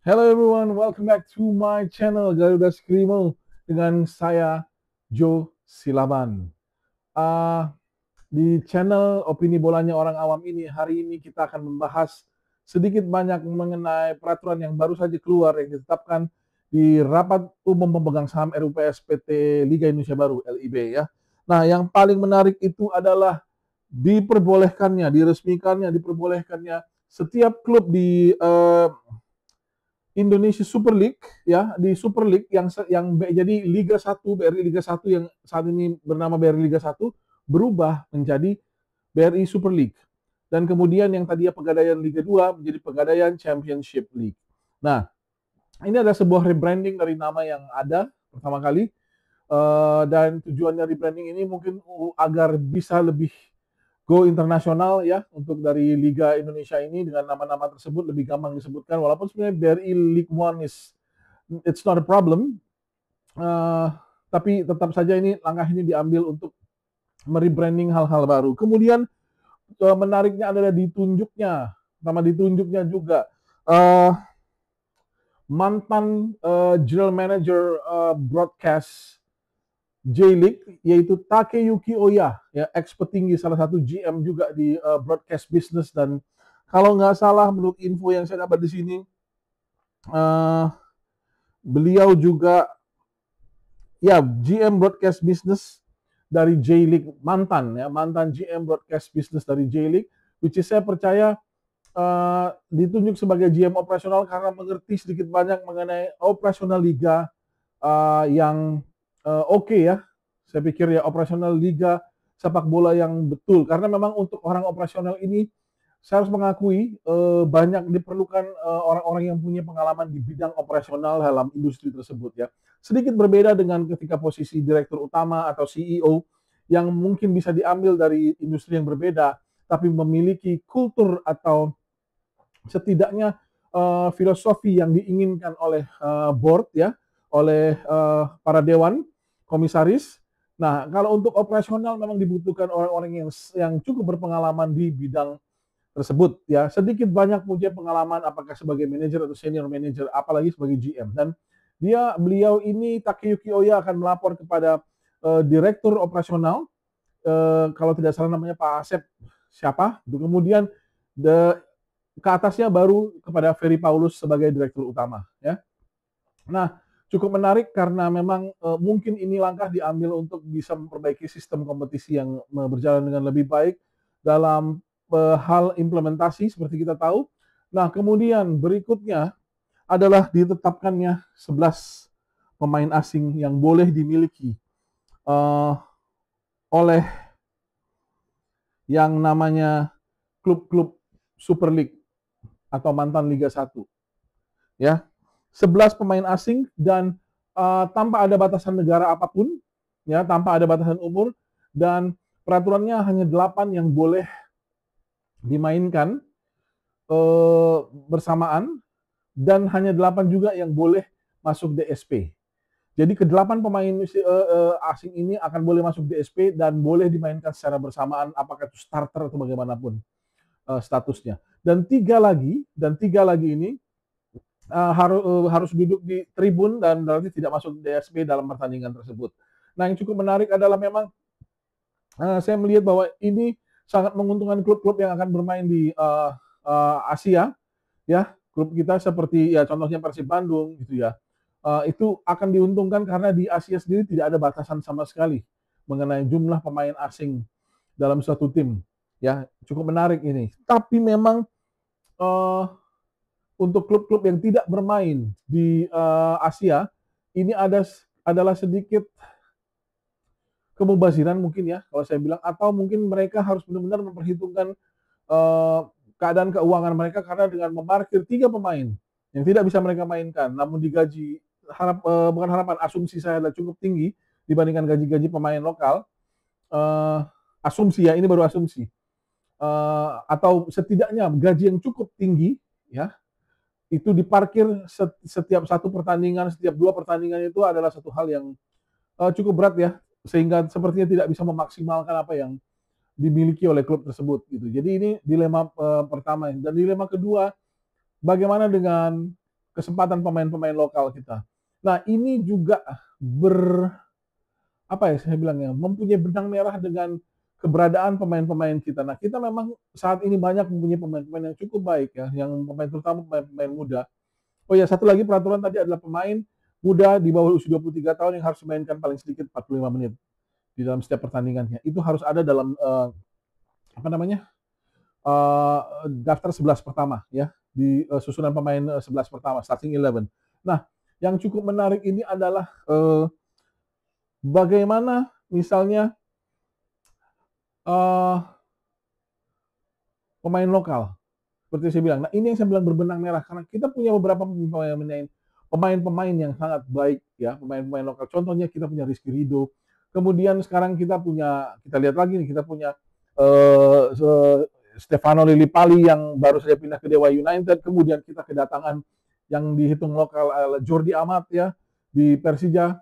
Hello everyone, welcome back to my channel Garuda Skrimo dengan saya Joe Silaban. Ah, di channel Opini Bolanya Orang Awam ini, hari ini kita akan membahas sedikit banyak mengenai peraturan yang baru saja keluar yang ditetapkan di Rapat Umum Pemegang Saham RUPS PT Liga Indonesia Baru (LIB) ya. Nah, yang paling menarik itu adalah diperbolehkannya setiap klub di Indonesia Super League ya, di Super League yang jadi Liga 1, BRI Liga 1 yang saat ini bernama BRI Liga 1 berubah menjadi BRI Super League. Dan kemudian yang tadinya Pegadaian Liga 2 menjadi Pegadaian Championship League. Nah, ini adalah sebuah rebranding dari nama yang ada pertama kali. Dan tujuannya rebranding ini mungkin agar bisa lebih go internasional ya untuk dari Liga Indonesia ini dengan nama-nama tersebut lebih gampang disebutkan walaupun sebenarnya BRI League One it's not a problem, tapi tetap saja ini langkah ini diambil untuk merebranding hal-hal baru. Kemudian menariknya adalah ditunjuknya juga mantan general manager broadcast J-League, yaitu Takeyuki Oya, ya, ex petinggi salah satu GM juga di broadcast business. Dan kalau nggak salah menurut info yang saya dapat di sini, beliau juga ya GM broadcast business dari J-League, mantan GM broadcast business dari J-League, which is saya percaya ditunjuk sebagai GM operasional karena mengerti sedikit banyak mengenai operasional liga yang oke ya. Saya pikir ya operasional liga sepak bola yang betul. Karena memang untuk orang operasional ini saya harus mengakui banyak diperlukan orang-orang yang punya pengalaman di bidang operasional dalam industri tersebut ya. Sedikit berbeda dengan ketika posisi direktur utama atau CEO yang mungkin bisa diambil dari industri yang berbeda, tapi memiliki kultur atau setidaknya filosofi yang diinginkan oleh board ya, oleh para dewan komisaris. Nah, kalau untuk operasional memang dibutuhkan orang-orang yang cukup berpengalaman di bidang tersebut ya. Sedikit banyak punya pengalaman apakah sebagai manajer atau senior manager, apalagi sebagai GM. Dan beliau ini Takeyuki Oya akan melapor kepada direktur operasional, kalau tidak salah namanya Pak Asep siapa. Kemudian ke atasnya baru kepada Ferry Paulus sebagai direktur utama ya. Nah, cukup menarik karena memang mungkin ini langkah diambil untuk bisa memperbaiki sistem kompetisi yang berjalan dengan lebih baik dalam hal implementasi seperti kita tahu. Nah, kemudian berikutnya adalah ditetapkannya 11 pemain asing yang boleh dimiliki oleh yang namanya klub-klub Super League atau mantan Liga 1 ya. 11 pemain asing dan tanpa ada batasan negara apapun ya, tanpa ada batasan umur, dan peraturannya hanya 8 yang boleh dimainkan bersamaan dan hanya 8 juga yang boleh masuk DSP. Jadi ke-8 pemain asing ini akan boleh masuk DSP dan boleh dimainkan secara bersamaan, apakah itu starter atau bagaimanapun statusnya. Dan tiga lagi ini harus duduk di tribun dan berarti tidak masuk DSP dalam pertandingan tersebut. Nah, yang cukup menarik adalah memang saya melihat bahwa ini sangat menguntungkan klub-klub yang akan bermain di Asia ya. Klub kita seperti ya contohnya Persib Bandung gitu ya. Itu akan diuntungkan karena di Asia sendiri tidak ada batasan sama sekali mengenai jumlah pemain asing dalam suatu tim ya. Cukup menarik ini. Tapi memang untuk klub-klub yang tidak bermain di Asia ini adalah sedikit kemubaziran mungkin ya kalau saya bilang, atau mungkin mereka harus benar-benar memperhitungkan keadaan keuangan mereka karena dengan memarkir 3 pemain yang tidak bisa mereka mainkan namun digaji bukan harapan, asumsi saya adalah cukup tinggi dibandingkan gaji-gaji pemain lokal. Asumsi ya, ini baru asumsi. Atau setidaknya gaji yang cukup tinggi ya, itu diparkir setiap satu pertandingan, setiap 2 pertandingan itu adalah satu hal yang cukup berat ya, sehingga sepertinya tidak bisa memaksimalkan apa yang dimiliki oleh klub tersebut gitu. Jadi ini dilema pertama. Dan dilema kedua, bagaimana dengan kesempatan pemain-pemain lokal kita. Nah, ini juga apa ya saya bilang ya, mempunyai benang merah dengan keberadaan pemain-pemain kita. Nah, kita memang saat ini banyak mempunyai pemain-pemain yang cukup baik ya, yang pemain terutama pemain-pemain muda. Oh ya, satu lagi peraturan tadi adalah pemain muda di bawah usia 23 tahun yang harus dimainkan paling sedikit 45 menit di dalam setiap pertandingannya. Itu harus ada dalam apa namanya? Daftar 11 pertama ya, di susunan pemain 11 pertama, starting 11. Nah, yang cukup menarik ini adalah bagaimana misalnya pemain lokal. Seperti saya bilang. Nah, ini yang saya bilang berbenang merah karena kita punya beberapa pemain-pemain yang sangat baik ya, pemain-pemain lokal. Contohnya kita punya Rizky Ridho. Kemudian sekarang kita lihat lagi nih, kita punya Stefano Lillipali yang baru saja pindah ke Dewa United. Kemudian kita kedatangan yang dihitung lokal Jordi Amat ya di Persija.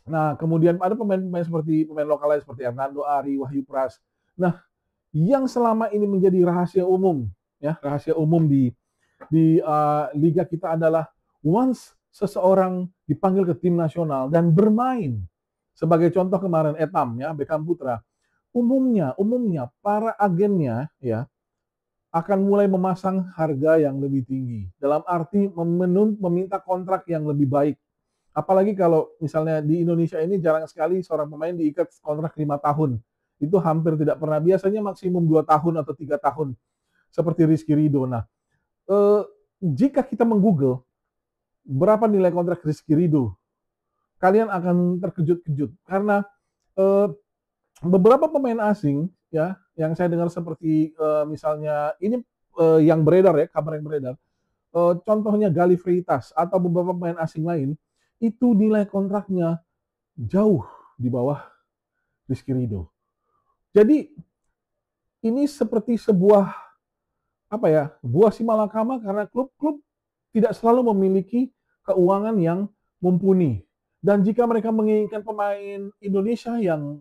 Nah, kemudian ada pemain-pemain seperti pemain lokal lain seperti Hernando Ari, Wahyu Pras. Nah, yang selama ini menjadi rahasia umum ya, rahasia umum di liga kita adalah once seseorang dipanggil ke tim nasional dan bermain, sebagai contoh kemarin Etam ya, Beckham Putra, umumnya para agennya ya akan mulai memasang harga yang lebih tinggi, dalam arti meminta kontrak yang lebih baik. Apalagi kalau misalnya di Indonesia ini jarang sekali seorang pemain diikat kontrak 5 tahun. Itu hampir tidak pernah. Biasanya maksimum 2 tahun atau 3 tahun. Seperti Rizky Ridho. Nah, jika kita menggoogle berapa nilai kontrak Rizky Ridho, kalian akan terkejut-kejut. Karena beberapa pemain asing, ya, yang saya dengar seperti misalnya, ini yang beredar ya, kabar yang beredar, contohnya Gali Freitas atau beberapa pemain asing lain, itu nilai kontraknya jauh di bawah Rizky Ridho. Jadi ini seperti sebuah buah si malakama karena klub-klub tidak selalu memiliki keuangan yang mumpuni. Dan jika mereka menginginkan pemain Indonesia yang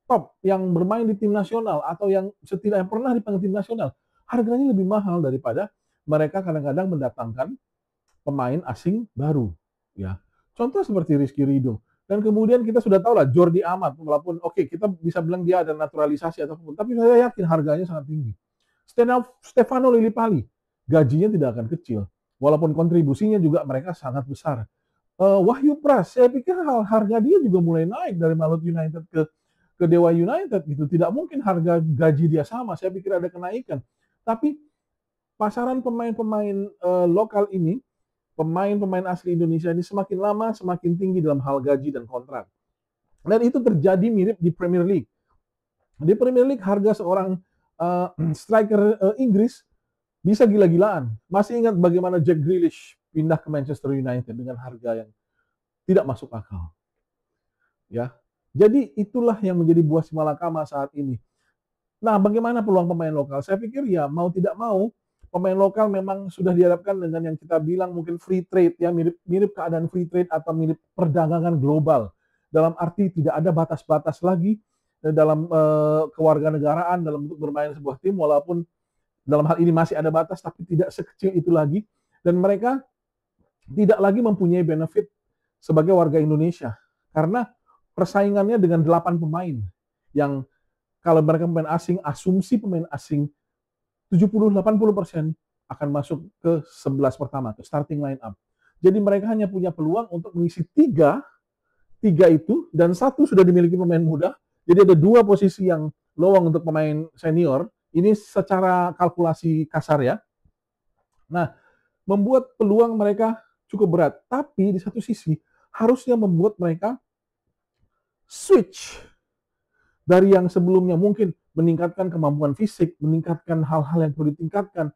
top, yang bermain di tim nasional atau yang setidaknya pernah dipanggil tim nasional, harganya lebih mahal daripada mereka kadang-kadang mendatangkan pemain asing baru. Ya, contoh seperti Rizky Ridho. Dan kemudian kita sudah tahu lah Jordi Amat, walaupun kita bisa bilang dia ada naturalisasi ataupun, tapi saya yakin harganya sangat tinggi. Stefano Lillipali, gajinya tidak akan kecil, walaupun kontribusinya juga mereka sangat besar. Wahyu Pras, saya pikir harga dia juga mulai naik dari Malut United ke Dewa United gitu. Tidak mungkin harga gaji dia sama. Saya pikir ada kenaikan. Tapi pasaran pemain-pemain lokal ini, pemain-pemain asli Indonesia ini semakin lama semakin tinggi dalam hal gaji dan kontrak. Dan itu terjadi mirip di Premier League. Di Premier League harga seorang striker Inggris bisa gila-gilaan. Masih ingat bagaimana Jack Grealish pindah ke Manchester United dengan harga yang tidak masuk akal. Ya. Jadi itulah yang menjadi buah si malakama saat ini. Nah, bagaimana peluang pemain lokal? Saya pikir ya mau tidak mau pemain lokal memang sudah dihadapkan dengan yang kita bilang mungkin free trade ya, mirip keadaan free trade atau mirip perdagangan global. Dalam arti tidak ada batas-batas lagi dalam kewarganegaraan dalam untuk bermain sebuah tim, walaupun dalam hal ini masih ada batas tapi tidak sekecil itu lagi, dan mereka tidak lagi mempunyai benefit sebagai warga Indonesia karena persaingannya dengan 8 pemain yang kalau mereka pemain asing, asumsi pemain asing 70-80% akan masuk ke 11 pertama, ke starting line up. Jadi mereka hanya punya peluang untuk mengisi tiga itu, dan satu sudah dimiliki pemain muda. Jadi ada 2 posisi yang lowong untuk pemain senior. Ini secara kalkulasi kasar ya. Nah, membuat peluang mereka cukup berat. Tapi di satu sisi, harusnya membuat mereka switch dari yang sebelumnya mungkin meningkatkan kemampuan fisik, meningkatkan hal-hal yang perlu ditingkatkan,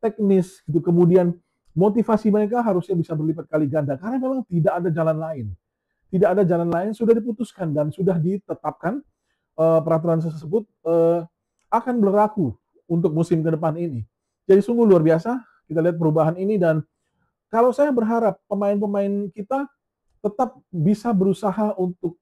teknis, gitu. Kemudian motivasi mereka harusnya bisa berlipat kali ganda karena memang tidak ada jalan lain. Tidak ada jalan lain, sudah diputuskan dan sudah ditetapkan peraturan tersebut akan berlaku untuk musim ke depan ini. Jadi sungguh luar biasa kita lihat perubahan ini, dan kalau saya berharap pemain-pemain kita tetap bisa berusaha untuk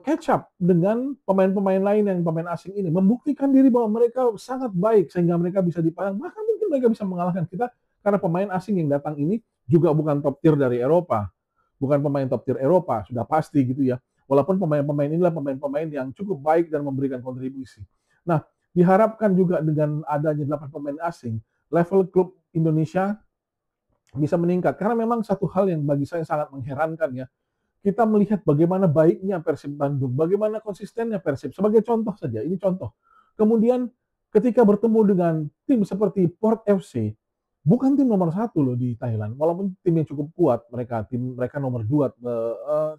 catch up dengan pemain-pemain lain yang pemain asing ini, membuktikan diri bahwa mereka sangat baik sehingga mereka bisa dipandang, bahkan mungkin mereka bisa mengalahkan kita Karena pemain asing yang datang ini juga bukan top tier dari Eropa. Bukan pemain top tier Eropa, sudah pasti gitu ya. Walaupun pemain-pemain inilah pemain-pemain yang cukup baik dan memberikan kontribusi. Nah, diharapkan juga dengan adanya 8 pemain asing, level klub Indonesia bisa meningkat. Karena memang satu hal yang bagi saya sangat mengherankan ya, kita melihat bagaimana baiknya Persib Bandung, bagaimana konsistennya Persib. Sebagai contoh saja, ini contoh. Kemudian ketika bertemu dengan tim seperti Port FC, bukan tim nomor satu loh di Thailand, walaupun tim yang cukup kuat, mereka nomor dua,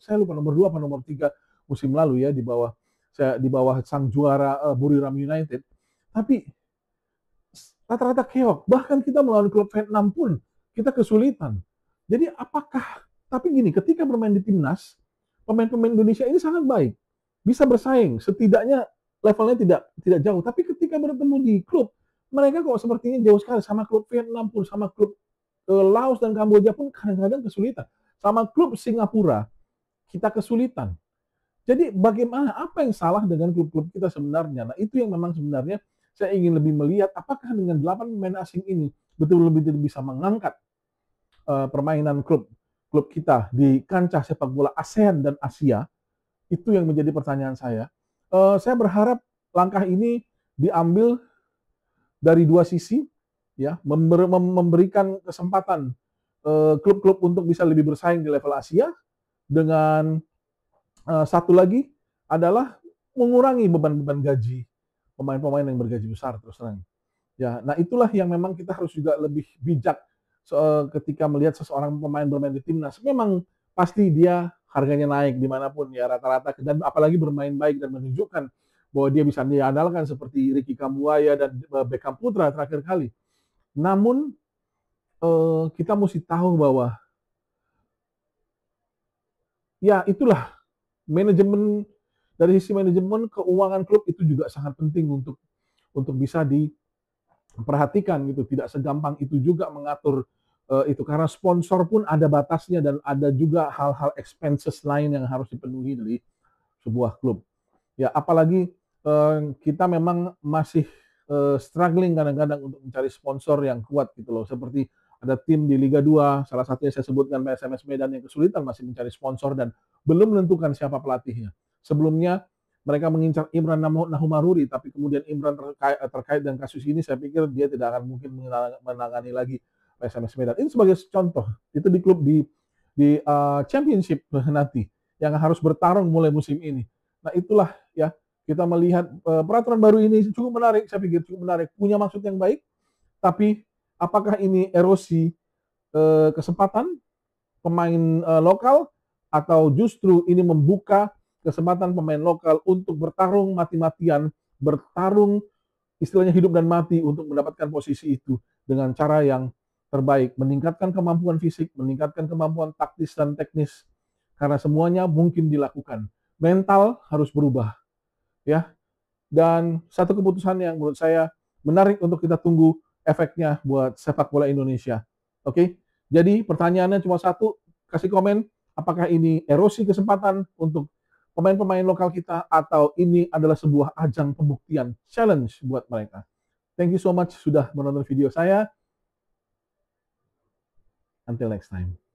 saya lupa nomor dua apa nomor tiga musim lalu ya di bawah sang juara Buriram United. Tapi rata-rata keok. Bahkan kita melawan klub Vietnam pun kita kesulitan. Jadi tapi gini, ketika bermain di timnas, pemain-pemain Indonesia ini sangat baik, bisa bersaing, setidaknya levelnya tidak jauh. Tapi ketika bertemu di klub, mereka kok sepertinya jauh sekali. Sama klub Vietnam pun, sama klub Laos dan Kamboja pun kadang-kadang kesulitan. Sama klub Singapura, kita kesulitan. Jadi bagaimana, apa yang salah dengan klub-klub kita sebenarnya? Nah itu yang memang sebenarnya saya ingin lebih melihat apakah dengan 8 pemain asing ini betul-betul bisa mengangkat permainan klub kita di kancah sepak bola ASEAN dan Asia. Itu yang menjadi pertanyaan saya. Saya berharap langkah ini diambil dari dua sisi, ya, memberikan kesempatan klub-klub untuk bisa lebih bersaing di level Asia, dengan satu lagi adalah mengurangi beban-beban gaji pemain-pemain yang bergaji besar terus terang. Ya, nah itulah yang memang kita harus juga lebih bijak ketika melihat seseorang pemain bermain di timnas. Memang pasti dia harganya naik dimanapun ya rata-rata, dan apalagi bermain baik dan menunjukkan bahwa dia bisa diandalkan seperti Ricky Kambuaya dan Beckham Putra terakhir kali. Namun kita mesti tahu bahwa ya itulah manajemen, dari sisi manajemen keuangan klub itu juga sangat penting untuk bisa diperhatikan gitu. Tidak segampang itu juga mengatur itu, karena sponsor pun ada batasnya dan ada juga hal-hal expenses lain yang harus dipenuhi dari sebuah klub. Ya apalagi kita memang masih struggling kadang-kadang untuk mencari sponsor yang kuat gitu loh. Seperti ada tim di Liga 2, salah satunya saya sebutkan PSMS Medan yang kesulitan masih mencari sponsor dan belum menentukan siapa pelatihnya. Sebelumnya mereka mengincar Imran Nahumaruri, tapi kemudian Imran terkait dengan kasus ini, saya pikir dia tidak akan mungkin menangani lagi PSMS Medan. Ini sebagai contoh, itu di klub di Championship nanti yang harus bertarung mulai musim ini. Nah itulah ya, kita melihat peraturan baru ini cukup menarik, saya pikir cukup menarik, punya maksud yang baik, tapi apakah ini erosi kesempatan pemain lokal, atau justru ini membuka kesempatan pemain lokal untuk bertarung mati-matian, bertarung istilahnya hidup dan mati untuk mendapatkan posisi itu dengan cara yang terbaik, meningkatkan kemampuan fisik, meningkatkan kemampuan taktis dan teknis, karena semuanya mungkin dilakukan. Mental harus berubah, ya. Dan satu keputusan yang menurut saya menarik untuk kita tunggu efeknya buat sepak bola Indonesia. Oke, jadi pertanyaannya cuma satu, kasih komen, apakah ini erosi kesempatan untuk pemain-pemain lokal kita, atau ini adalah sebuah ajang pembuktian, challenge buat mereka. Thank you so much sudah menonton video saya. Until next time.